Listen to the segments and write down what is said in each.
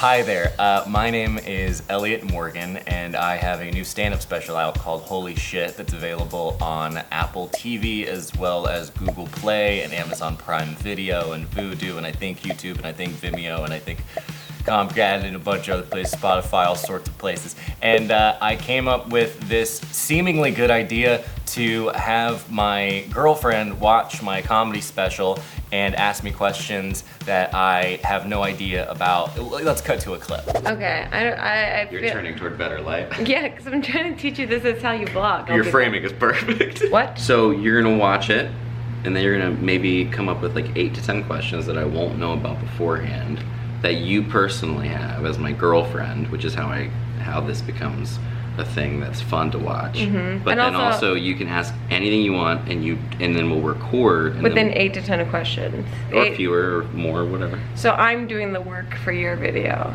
Hi there, my name is Elliott Morgan, and I have a new stand-up special out called Holy Shit that's available on Apple TV as well as Google Play and Amazon Prime Video and Vudu and I think YouTube and I think Vimeo and I think Comcast and a bunch of other places, Spotify, all sorts of places. And I came up with this seemingly good idea to have my girlfriend watch my comedy special and ask me questions that I have no idea about. Let's cut to a clip. Okay, You're turning toward better light. Yeah, because I'm trying to teach you this is how you vlog. Your framing is perfect. What? So you're gonna watch it, and then you're gonna maybe come up with like 8 to 10 questions that I won't know about beforehand, that you personally have as my girlfriend, which is how this becomes a thing that's fun to watch. Mm-hmm. But and then also you can ask anything you want, and then we'll record. And within then 8 to 10 questions. or fewer, or more, whatever. So I'm doing the work for your video.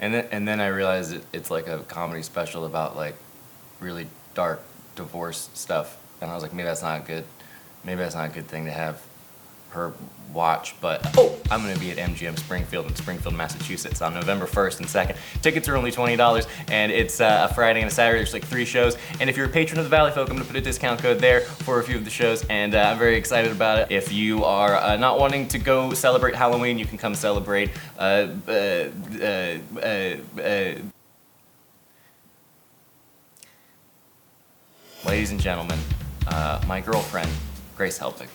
And then I realized it's like a comedy special about like really dark divorce stuff, and I was like, maybe that's not good. Maybe that's not a good thing to have her watch, but I'm gonna be at MGM Springfield in Springfield, Massachusetts on November 1st and 2nd. Tickets are only $20, and it's a Friday and a Saturday. There's like 3 shows, and if you're a patron of the Valley Folk, I'm gonna put a discount code there for a few of the shows, and I'm very excited about it. If you are not wanting to go celebrate Halloween, you can come celebrate ladies and gentlemen, my girlfriend, Grace HELBIG.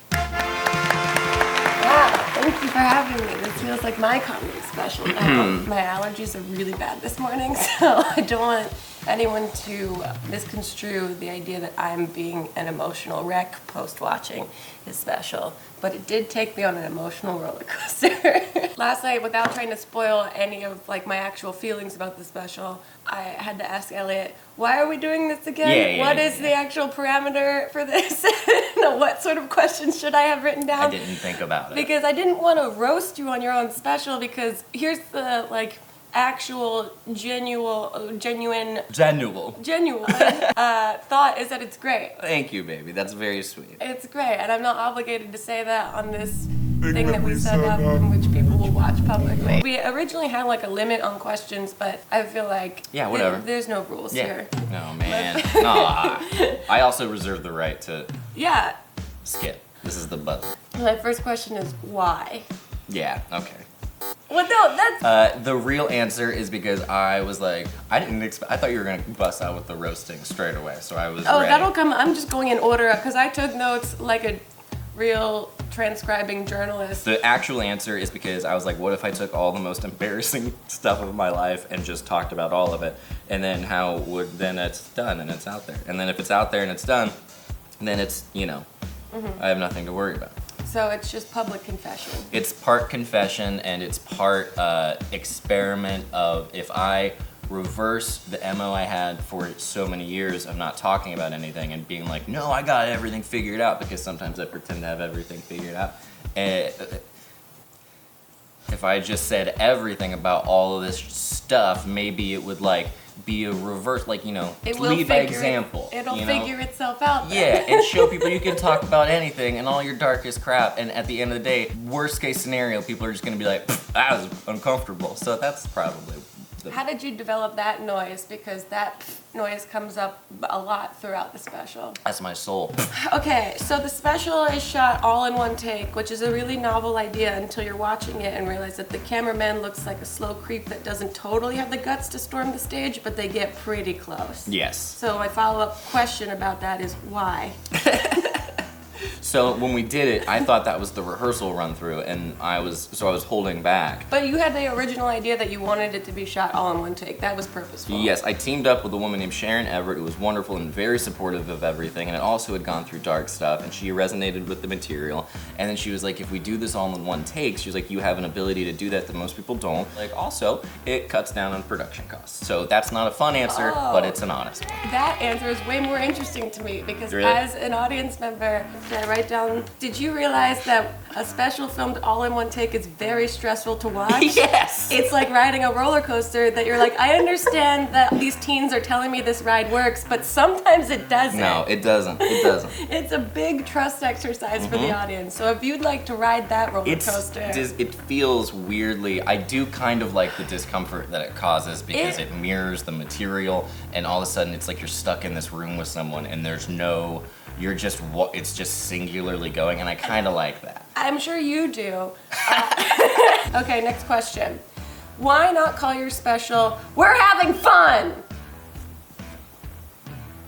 Wow, thank you for having me. This feels like my comedy special. My allergies are really bad this morning, so I don't want anyone to misconstrue the idea that I'm being an emotional wreck post-watching his special. But it did take me on an emotional roller coaster. Last night, without trying to spoil any of like my actual feelings about the special, I had to ask Elliott, why are we doing this again? What is the actual parameter for this? What sort of questions should I have written down? I didn't think about it. Because I didn't want to roast you on your own special, because here's the like actual genuine thought is that it's great. Thank you, baby. That's very sweet. It's great, and I'm not obligated to say that on this thing that we set up in which people will watch publicly. We originally had like a limit on questions, but I feel like whatever. There's no rules here. No, man. I also reserve the right to skip. This is the button. My first question is why? Yeah, okay. Well, no, that's... the real answer is because I was like, I thought you were gonna bust out with the roasting straight away, so I was ready. That'll come, I'm just going in order, because I took notes like a real transcribing journalist. The actual answer is because I was like, what if I took all the most embarrassing stuff of my life and just talked about all of it, and then then it's done and it's out there. And then if it's out there and it's done, then it's, I have nothing to worry about. So it's just public confession. It's part confession and it's part experiment of, if I reverse the MO I had for so many years of not talking about anything and being like, no, I got everything figured out, because sometimes I pretend to have everything figured out. If I just said everything about all of this stuff, maybe it would like be a reverse, like, lead by example. It'll figure itself out then. Yeah, and show people you can talk about anything and all your darkest crap, and at the end of the day, worst case scenario, people are just gonna be like, that was uncomfortable. So that's probably How did you develop that noise? Because that noise comes up a lot throughout the special. That's my soul. Okay, so the special is shot all in one take, which is a really novel idea until you're watching it and realize that the cameraman looks like a slow creep that doesn't totally have the guts to storm the stage, but they get pretty close. Yes. So my follow-up question about that is why? So when we did it, I thought that was the rehearsal run through, and I was holding back. But you had the original idea that you wanted it to be shot all in one take. That was purposeful. Yes, I teamed up with a woman named Sharon Everett, who was wonderful and very supportive of everything, and it also had gone through dark stuff, and she resonated with the material. And then she was like, if we do this all in one take, she was like, you have an ability to do that most people don't. Like, also, it cuts down on production costs. So that's not a fun answer, but it's an honest one. That answer is way more interesting to me, because Really? as an audience member, should I write down, did you realize that a special filmed all in one take is very stressful to watch? Yes! It's like riding a roller coaster that you're like, I understand that these teens are telling me this ride works, but sometimes it doesn't. No, it doesn't. It doesn't. It's a big trust exercise for the audience. So if you'd like to ride that roller coaster. It feels weirdly, I do kind of like the discomfort that it causes because it mirrors the material, and all of a sudden it's like you're stuck in this room with someone and there's no, it's just singularly going, and I kind of like that. I'm sure you do. Okay, next question. Why not call your special, "We're having fun"?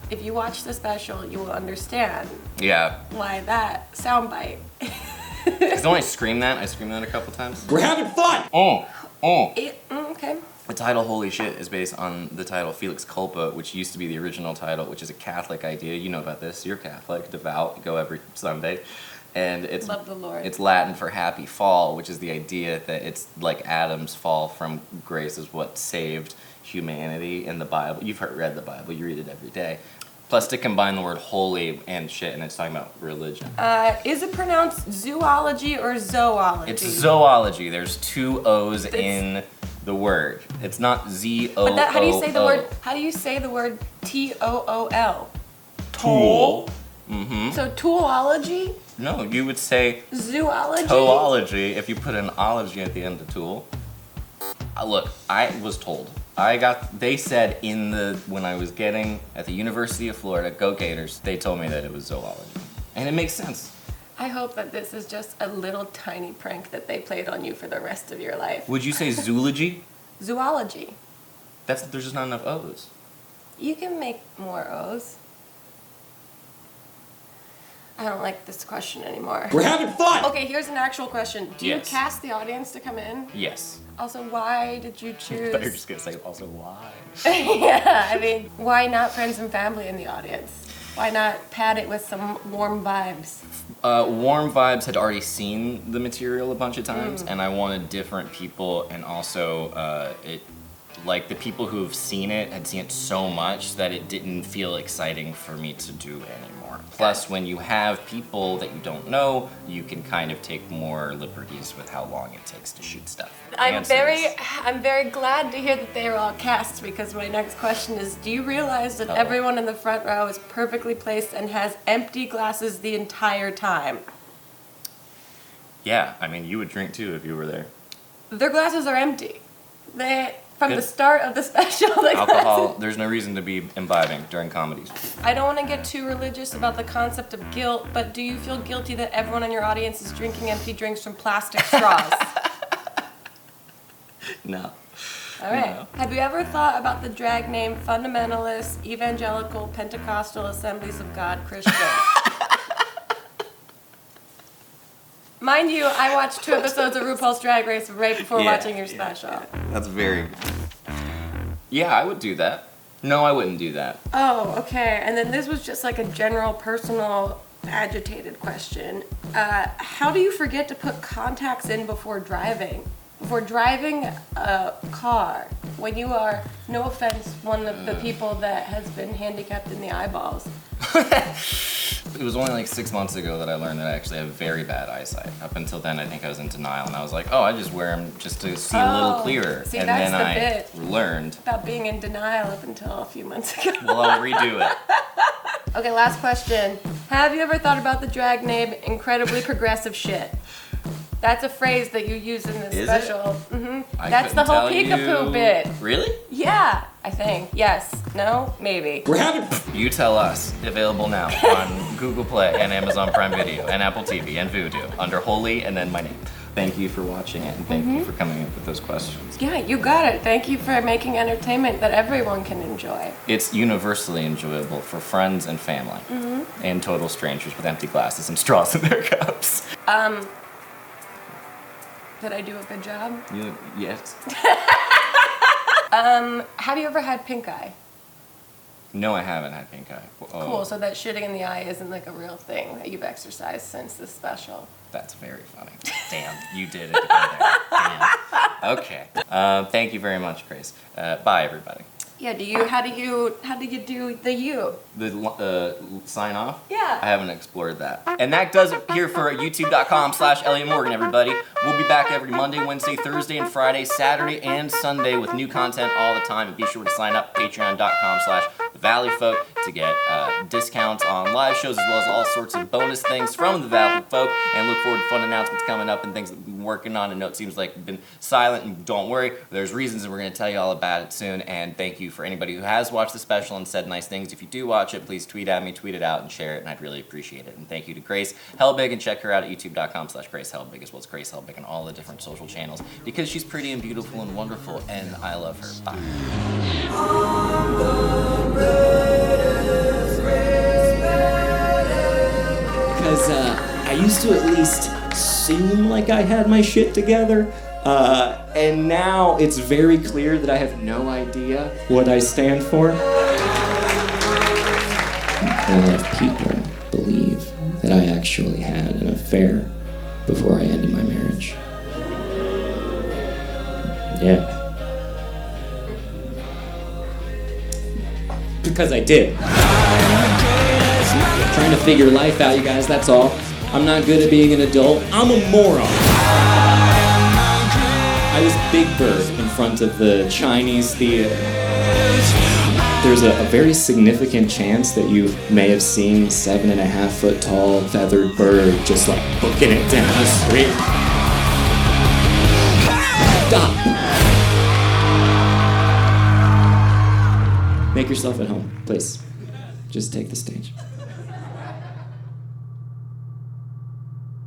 If you watch the special, you will understand Yeah. why that soundbite. Because when I scream that a couple times. We're having fun! Okay. The title Holy Shit is based on the title Felix Culpa, which used to be the original title, which is a Catholic idea. You know about this. You're Catholic, devout, go every Sunday. And it's Love the Lord. It's Latin for happy fall, which is the idea that it's like Adam's fall from grace is what saved humanity in the Bible. You've read the Bible, you read it every day. Plus to combine the word holy and shit, and it's talking about religion. Is it pronounced zoology or zoology? It's zoology. There's two O's in the word. It's not Z-O-O-O. But how do you say the word? How do you say the word T-O-O-L? Tool. Mm-hmm. So toolology? No, you would say Zoology? toology if you put an ology at the end of tool. Look, I was told. They said when I was getting at the University of Florida, go Gators, they told me that it was zoology. And it makes sense. I hope that this is just a little tiny prank that they played on you for the rest of your life. Would you say zoology? Zoology. There's just not enough O's. You can make more O's. I don't like this question anymore. We're having fun! Okay, here's an actual question. Do you Yes. cast the audience to come in? Yes. Also, why did you I choose... thought you were just gonna say also why. Yeah, I mean, why not friends and family in the audience? Why not pad it with some warm vibes? Warm Vibes had already seen the material a bunch of times, and I wanted different people, and also the people who have seen it had seen it so much that it didn't feel exciting for me to do anymore. Plus, when you have people that you don't know, you can kind of take more liberties with how long it takes to shoot stuff. I'm very glad to hear that they are all cast, because my next question is, do you realize that everyone in the front row is perfectly placed and has empty glasses the entire time? Yeah, I mean, you would drink too if you were there. Their glasses are empty. From Good. the start of the special, the Alcohol, glasses. there's no reason to be imbibing during comedies. I don't want to get too religious about the concept of guilt, but do you feel guilty that everyone in your audience is drinking empty drinks from plastic straws? No. All right. No. Have you ever thought about the drag name Fundamentalist Evangelical Pentecostal Assemblies of God Christian? Mind you, I watched 2 episodes of RuPaul's Drag Race right before watching your special. That's very... Yeah, I would do that. No, I wouldn't do that. Oh, okay. And then this was just like a general, personal, agitated question. How do you forget to put contacts in before driving? Before driving a car, when you are, no offense, one of the people that has been handicapped in the eyeballs. It was only like 6 months ago that I learned that I actually have very bad eyesight. Up until then, I think I was in denial, and I was like, oh, I just wear them just to see a little clearer. See, and that's then the I learned. About being in denial up until a few months ago. Well, I'll redo it. Okay, last question. Have you ever thought about the drag name Incredibly Progressive Shit? That's a phrase that you use in this Is special. it? Mm-hmm. That's the whole peekaboo bit. Really? Yeah, I think. Yes. No? Maybe. We're having... You tell us. Available now on Google Play and Amazon Prime Video and Apple TV and Vudu under Holy and then my name. Thank you for watching it, and thank you for coming up with those questions. Yeah, you got it. Thank you for making entertainment that everyone can enjoy. It's universally enjoyable for friends and family, and total strangers with empty glasses and straws in their cups. Did I do a good job? Yes. Have you ever had pink eye? No, I haven't had pink eye. Oh, Cool, so that shitting in the eye isn't like a real thing that you've exercised since this special. That's very funny. Damn, you did it to go there. Damn. Okay. Thank you very much, Grace. Bye, everybody. Yeah, how do you do the you? The sign off? Yeah. I haven't explored that. And that does it here for youtube.com/Elliott Morgan, everybody. We'll be back every Monday, Wednesday, Thursday, and Friday, Saturday, and Sunday with new content all the time. And be sure to sign up patreon.com/thevalleyfolk to get discounts on live shows as well as all sorts of bonus things from the Valley Folk. And look forward to fun announcements coming up and things that we've been working on. I know it seems like we've been silent, and don't worry, there's reasons, and we're going to tell you all about it soon. And thank you for anybody who has watched the special and said nice things. If you do watch it, please tweet at me, tweet it out, and share it, and I'd really appreciate it. And thank you to Grace HELBIG, and check her out at youtube.com/Grace HELBIG, as well as Grace HELBIG on all the different social channels, because she's pretty and beautiful and wonderful, and I love her. Bye. Because I used to at least seem like I had my shit together. And now it's very clear that I have no idea what I stand for. A lot of people believe that I actually had an affair before I ended my marriage. Yeah. Because I did. Trying to figure life out, you guys, that's all. I'm not good at being an adult. I'm a moron. I was Big Bird in front of the Chinese theater. There's a very significant chance that you may have seen 7.5-foot tall feathered bird just like booking it down the street. Stop! Make yourself at home, please. Just take the stage.